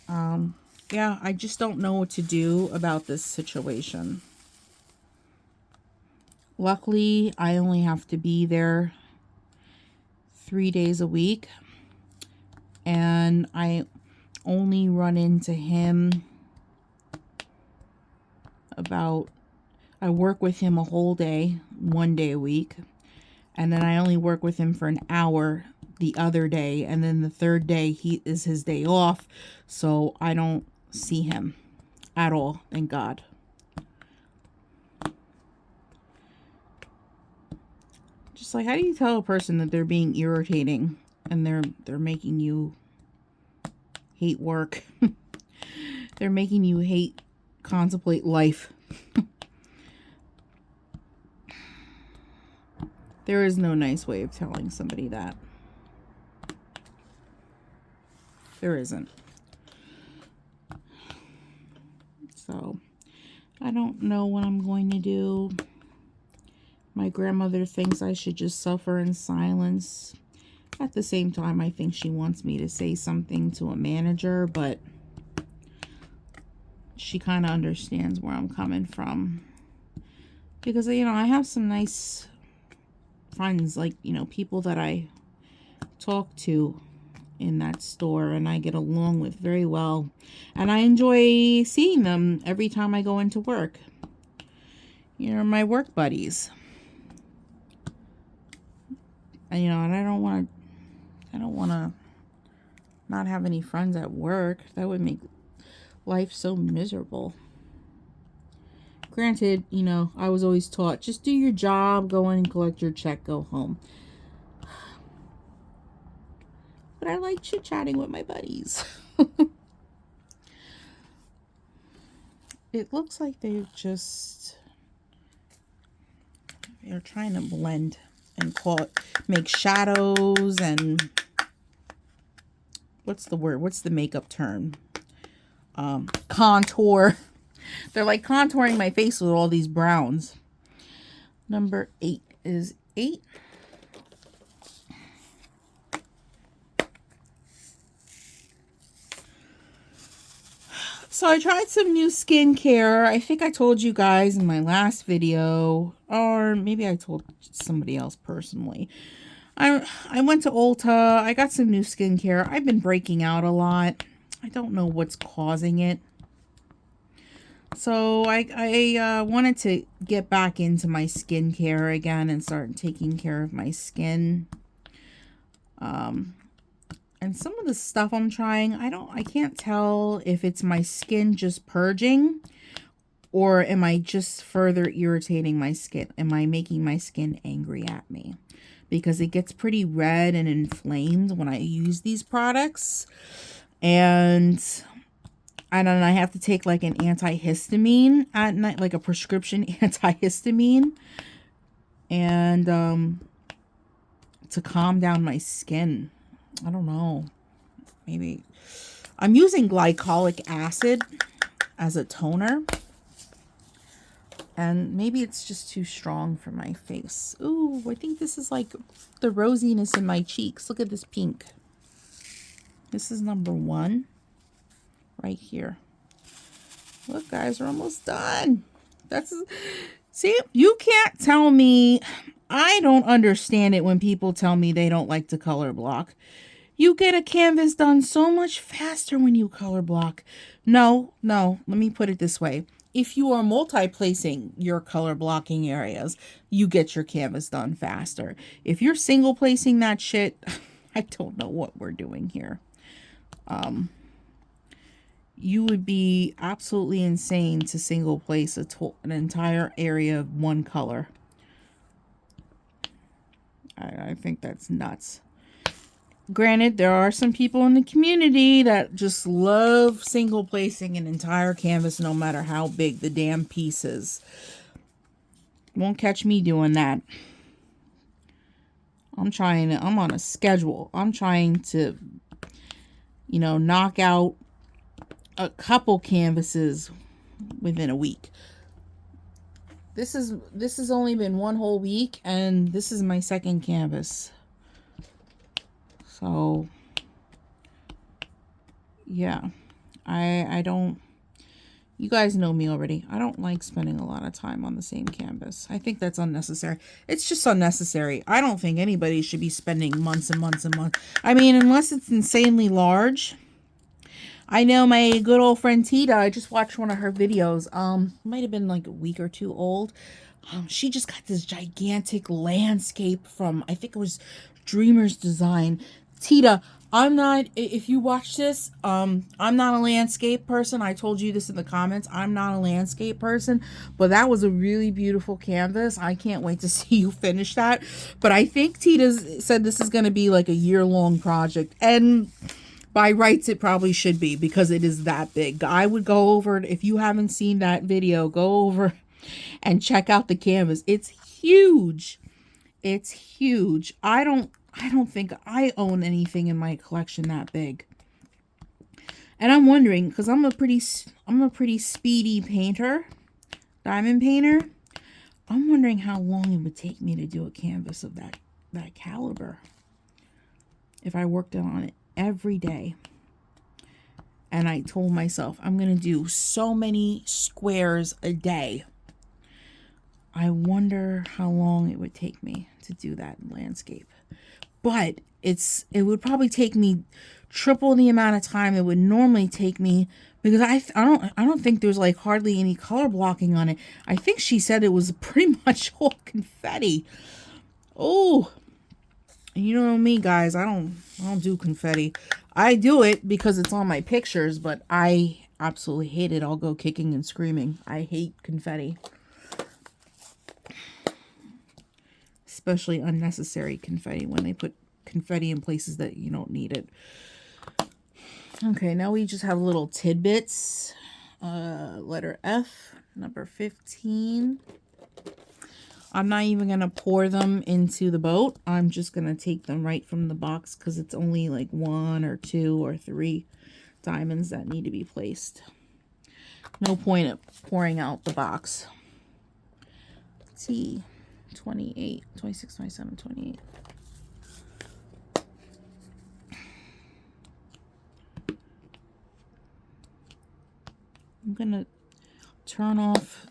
Yeah, I just don't know what to do about this situation. Luckily, I only have to be there 3 days a week. And I only run into him I work with him a whole day, 1 day a week. And then I only work with him for an hour the other day. And then the third day is his day off. So I don't see him at all, thank God. Just like, how do you tell a person that they're being irritating and they're making you hate work? They're making you contemplate life. There is no nice way of telling somebody that. There isn't. So, I don't know what I'm going to do. My grandmother thinks I should just suffer in silence. At the same time, I think she wants me to say something to a manager, but she kind of understands where I'm coming from. Because, you know, I have some nice friends, like, you know, people that I talk to in that store and I get along with very well. And I enjoy seeing them every time I go into work. You know, my work buddies. And, you know, and I don't want to not have any friends at work. That would make life so miserable. Granted, you know, I was always taught, just do your job, go in and collect your check, go home. But I like chit-chatting with my buddies. It looks like they're trying to blend and make shadows and what's the word? What's the makeup term? Contour. They're like contouring my face with all these browns. Number 8 is 8. So I tried some new skincare. I think I told you guys in my last video, or maybe I told somebody else personally. I went to Ulta. I got some new skincare. I've been breaking out a lot. I don't know what's causing it. So I wanted to get back into my skincare again and start taking care of my skin. And some of the stuff I'm trying, I can't tell if it's my skin just purging or am I just further irritating my skin? Am I making my skin angry at me? Because it gets pretty red and inflamed when I use these products. And And then I have to take like an antihistamine at night, like a prescription antihistamine. And to calm down my skin. I don't know. Maybe I'm using glycolic acid as a toner. And maybe it's just too strong for my face. Ooh, I think this is like the rosiness in my cheeks. Look at this pink. This is number 1 right here. Look, guys, we're almost done. See, you can't tell me. I don't understand it when people tell me they don't like to color block. You get a canvas done so much faster when you color block. No, let me put it this way. If you are multi-placing your color blocking areas, you get your canvas done faster. If you're single placing that shit, I don't know what we're doing here. You would be absolutely insane to single place an entire area of one color. I think that's nuts. Granted, there are some people in the community that just love single placing an entire canvas no matter how big the damn piece is. Won't catch me doing that. I'm on a schedule. I'm trying to, knock out a couple canvases within a week. This has only been 1 whole week, and this is my 2nd canvas. So, yeah, I don't, you guys know me already. I don't like spending a lot of time on the same canvas. I think that's unnecessary. It's just unnecessary. I don't think anybody should be spending months and months and months. I mean, unless it's insanely large. I know my good old friend Tita, I just watched one of her videos. Might have been like a week or 2 old. She just got this gigantic landscape from, I think it was Dreamer's Design. Tita, I'm not, if you watch this, I'm not a landscape person. I told you this in the comments. I'm not a landscape person, but that was a really beautiful canvas. I can't wait to see you finish that. But I think Tita said this is going to be like a year-long project. And by rights, it probably should be because it is that big. I would go over, if you haven't seen that video, go over and check out the canvas. It's huge. It's huge. I don't think I own anything in my collection that big. And I'm wondering, because I'm a pretty speedy painter, diamond painter. I'm wondering how long it would take me to do a canvas of that caliber if I worked on it every day. And I told myself I'm going to do so many squares a day. I wonder how long it would take me to do that landscape. But it would probably take me triple the amount of time it would normally take me, because I don't think there's like hardly any color blocking on it. I think she said it was pretty much all confetti. Oh, you know me, guys. I don't do confetti. I do it because it's on my pictures, but I absolutely hate it. I'll go kicking and screaming. I hate confetti. Especially unnecessary confetti, when they put confetti in places that you don't need it. Okay, now we just have little tidbits. Letter F, number 15. I'm not even going to pour them into the boat. I'm just going to take them right from the box because it's only like 1 or 2 or 3 diamonds that need to be placed. No point of pouring out the box. T, 28, 26, 27, 28. I'm going to turn off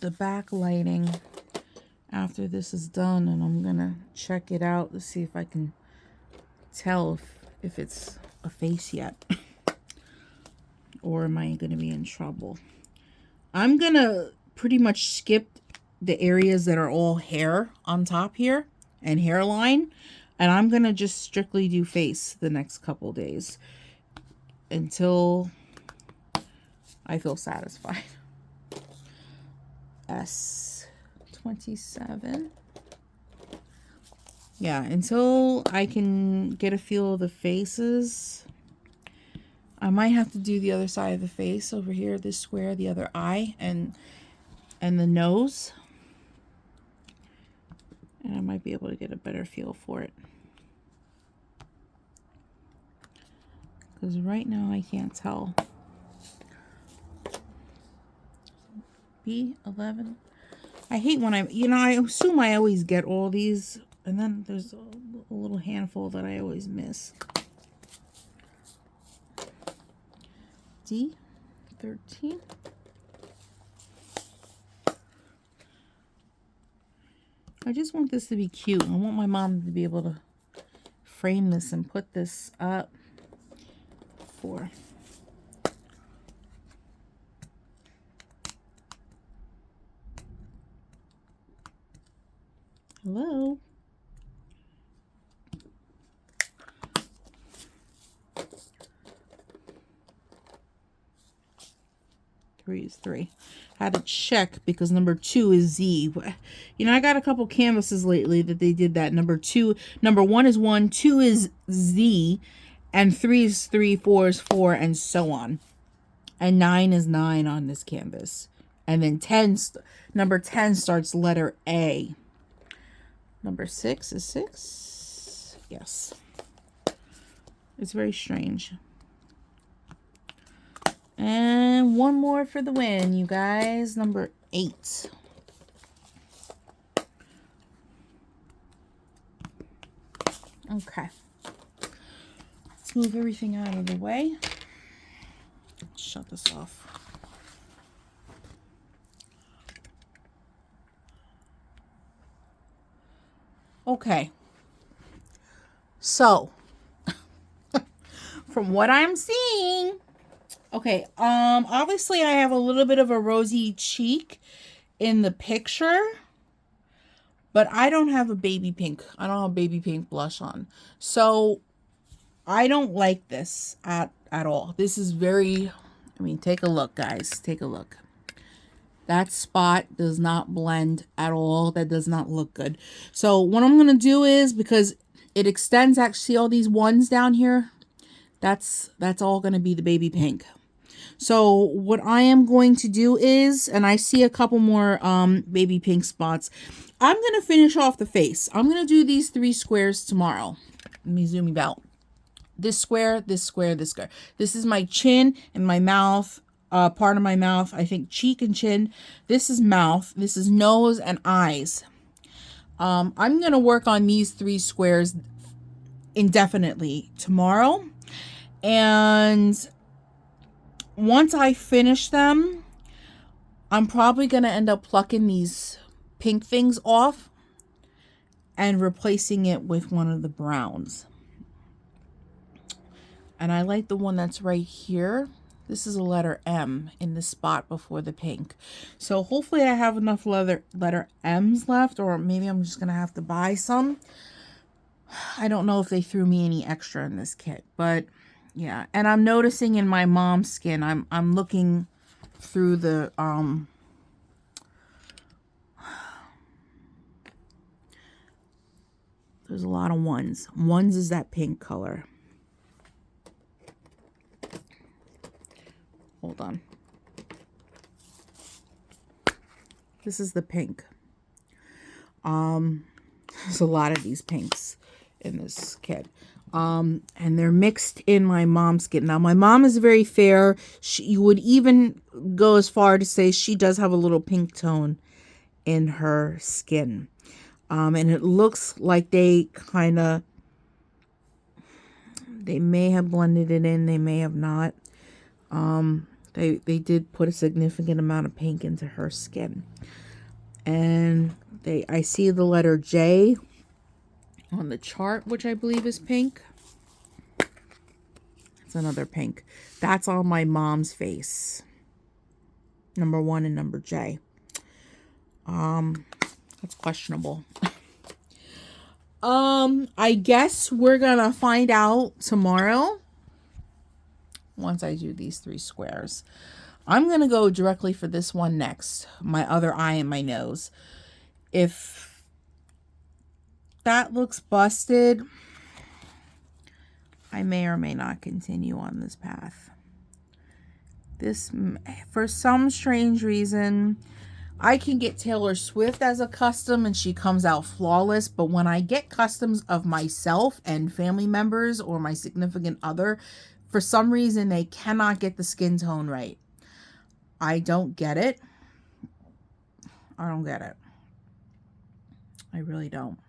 the backlighting after this is done, and I'm going to check it out to see if I can tell if it's a face yet. Or am I going to be in trouble? I'm going to pretty much skip the areas that are all hair on top here and hairline, and I'm going to just strictly do face the next couple days until I feel satisfied. S27. Yeah, until I can get a feel of the faces, I might have to do the other side of the face over here, this square, the other eye, and the nose. And I might be able to get a better feel for it. Because right now I can't tell. B11. I hate when I assume I always get all these, and then there's a little handful that I always miss. D13. I just want this to be cute. I want my mom to be able to frame this and put this up for. Hello. Three is 3. I had to check because number 2 is Z. You know, I got a couple canvases lately that they did that. Number 1 is 1, 2 is Z, and 3 is 3, 4 is 4, and so on. And 9 is 9 on this canvas. And then number 10 starts letter A. Number 6 is 6. Yes. It's very strange. And one more for the win, you guys. Number 8. Okay. Let's move everything out of the way. Shut this off. Okay. So, from what I'm seeing, okay, obviously I have a little bit of a rosy cheek in the picture, but I don't have a baby pink. I don't have a baby pink blush on. So I don't like this at all. This is very, I mean, take a look, guys. Take a look. That spot does not blend at all. That does not look good. So what I'm going to do is, because it extends, actually, see all these ones down here? That's all going to be the baby pink. So what I am going to do is, and I see a couple more baby pink spots. I'm going to finish off the face. I'm going to do these 3 squares tomorrow. Let me zoom you out. This square, this square, this square. This is my chin and my mouth. Part of my mouth, I think cheek and chin. This is mouth. This is nose and eyes. I'm going to work on these 3 squares indefinitely tomorrow. And once I finish them, I'm probably going to end up plucking these pink things off and replacing it with one of the browns. And I like the one that's right here. This is a letter M in the spot before the pink. So hopefully I have enough letter M's left, or maybe I'm just going to have to buy some. I don't know if they threw me any extra in this kit, but yeah. And I'm noticing in my mom's skin, I'm looking through the there's a lot of ones. Ones is that pink color. Hold on. This is the pink. There's a lot of these pinks in this kit. And they're mixed in my mom's skin. Now, my mom is very fair. You would even go as far to say she does have a little pink tone in her skin. And it looks like they may have blended it in. They may have not. They did put a significant amount of pink into her skin. And I see the letter J on the chart, which I believe is pink. It's another pink. That's on my mom's face. Number 1 and number J. That's questionable. I guess we're gonna find out tomorrow. Once I do these 3 squares, I'm going to go directly for this one next. My other eye and my nose. If that looks busted, I may or may not continue on this path. This, for some strange reason, I can get Taylor Swift as a custom and she comes out flawless, but when I get customs of myself and family members or my significant other, for some reason they cannot get the skin tone right. I don't get it. I don't get it. I really don't.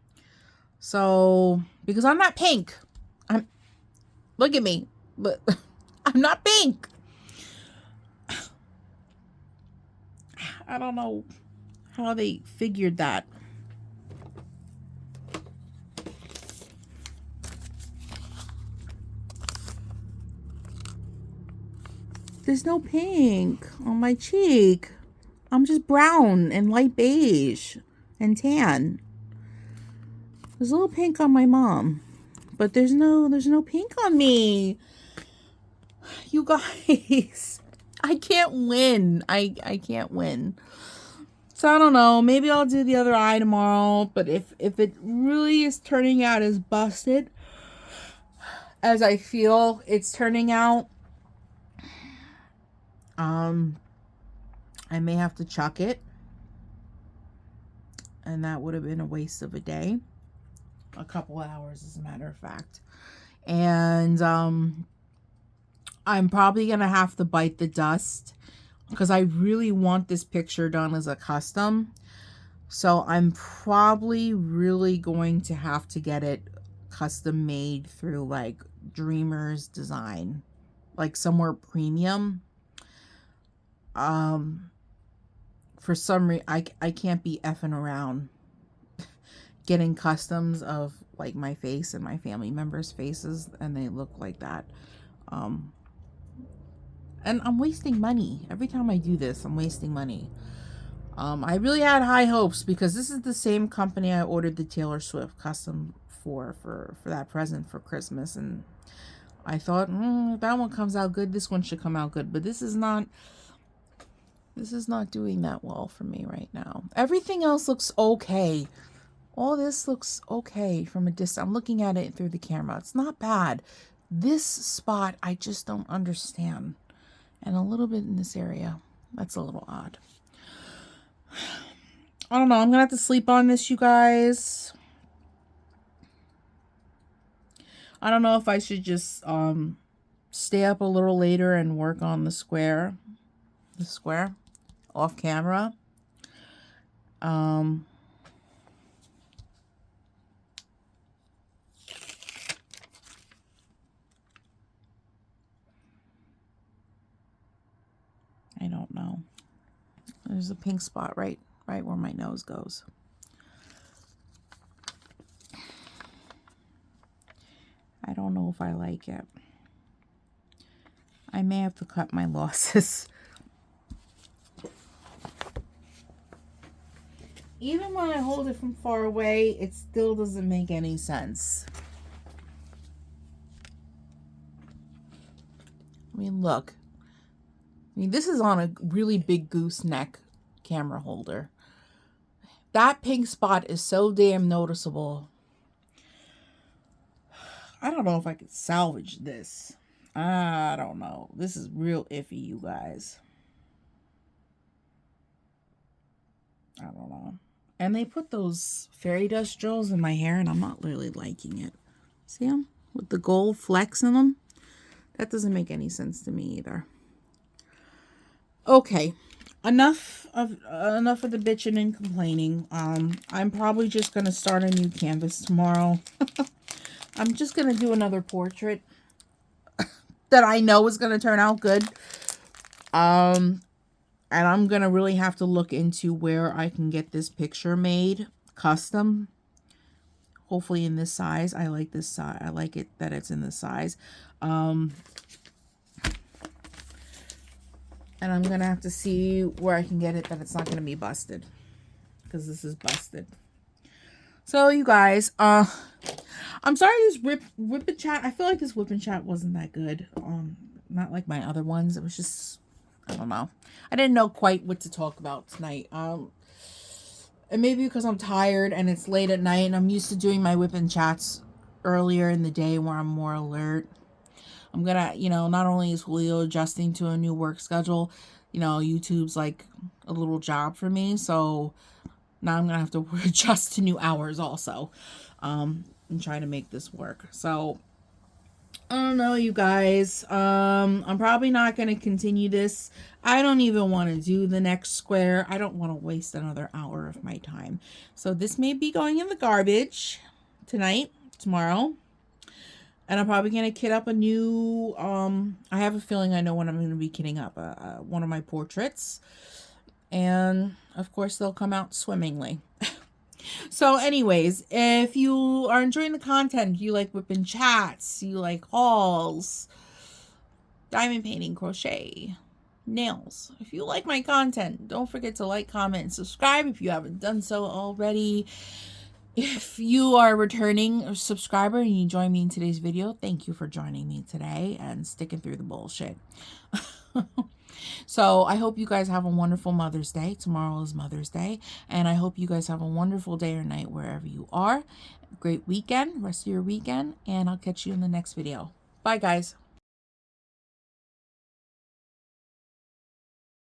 So, because I'm not pink. Look at me, but I'm not pink. I don't know how they figured that. There's no pink on my cheek. I'm just brown and light beige and tan. There's a little pink on my mom, but there's no pink on me. You guys, I can't win. I can't win. So I don't know. Maybe I'll do the other eye tomorrow. But if it really is turning out as busted as I feel it's turning out, I may have to chuck it. And that would have been a waste of a day. A couple hours, as a matter of fact. And I'm probably going to have to bite the dust because I really want this picture done as a custom. So I'm probably really going to have to get it custom made through like Dreamer's Design, like somewhere premium. For some reason, I can't be effing around getting customs of like my face and my family members' faces and they look like that. And I'm wasting money. Every time I do this, I'm wasting money. I really had high hopes because this is the same company I ordered the Taylor Swift custom for that present for Christmas. And I thought, if that one comes out good, this one should come out good. But this is not doing that well for me right now. Everything else looks okay. All this looks okay from a distance. I'm looking at it through the camera. It's not bad. This spot, I just don't understand. And a little bit in this area. That's a little odd. I don't know. I'm going to have to sleep on this, you guys. I don't know if I should just stay up a little later and work on the square. Off camera. I don't know. There's a pink spot right where my nose goes. I don't know if I like it. I may have to cut my losses. Even when I hold it from far away, it still doesn't make any sense. I mean, look. I mean, this is on a really big gooseneck camera holder. That pink spot is so damn noticeable. I don't know if I could salvage this. I don't know. This is real iffy, you guys. I don't know. And they put those fairy dust drills in my hair, and I'm not really liking it. See them? With the gold flecks in them? That doesn't make any sense to me either. Okay. Enough of the bitching and complaining. I'm probably just going to start a new canvas tomorrow. I'm just going to do another portrait that I know is going to turn out good. And I'm going to really have to look into where I can get this picture made custom. Hopefully in this size. I like this size. I like it that it's in this size. And I'm going to have to see where I can get it that it's not going to be busted. Because this is busted. So, you guys, I'm sorry this whip and chat. I feel like this whip and chat wasn't that good. Not like my other ones. It was just, I don't know. I didn't know quite what to talk about tonight. And maybe because I'm tired and it's late at night and I'm used to doing my whip and chats earlier in the day where I'm more alert. I'm gonna, you know, not only is Julio adjusting to a new work schedule, you know, YouTube's like a little job for me. So now I'm gonna have to adjust to new hours also, and try to make this work. So I don't know, you guys. I'm probably not going to continue this. I don't even want to do the next square. I don't want to waste another hour of my time. So this may be going in the garbage tonight, tomorrow. And I'm probably going to kit up a new, I have a feeling I know what I'm going to be kitting up. One of my portraits. And, of course, they'll come out swimmingly. So anyways, if you are enjoying the content, you like whipping chats, you like hauls, diamond painting, crochet, nails. If you like my content, don't forget to like, comment, and subscribe if you haven't done so already. If you are a returning subscriber and you join me in today's video, thank you for joining me today and sticking through the bullshit. So I hope you guys have a wonderful Mother's Day. Tomorrow is Mother's Day. And I hope you guys have a wonderful day or night wherever you are. Great weekend, rest of your weekend. And I'll catch you in the next video. Bye, guys.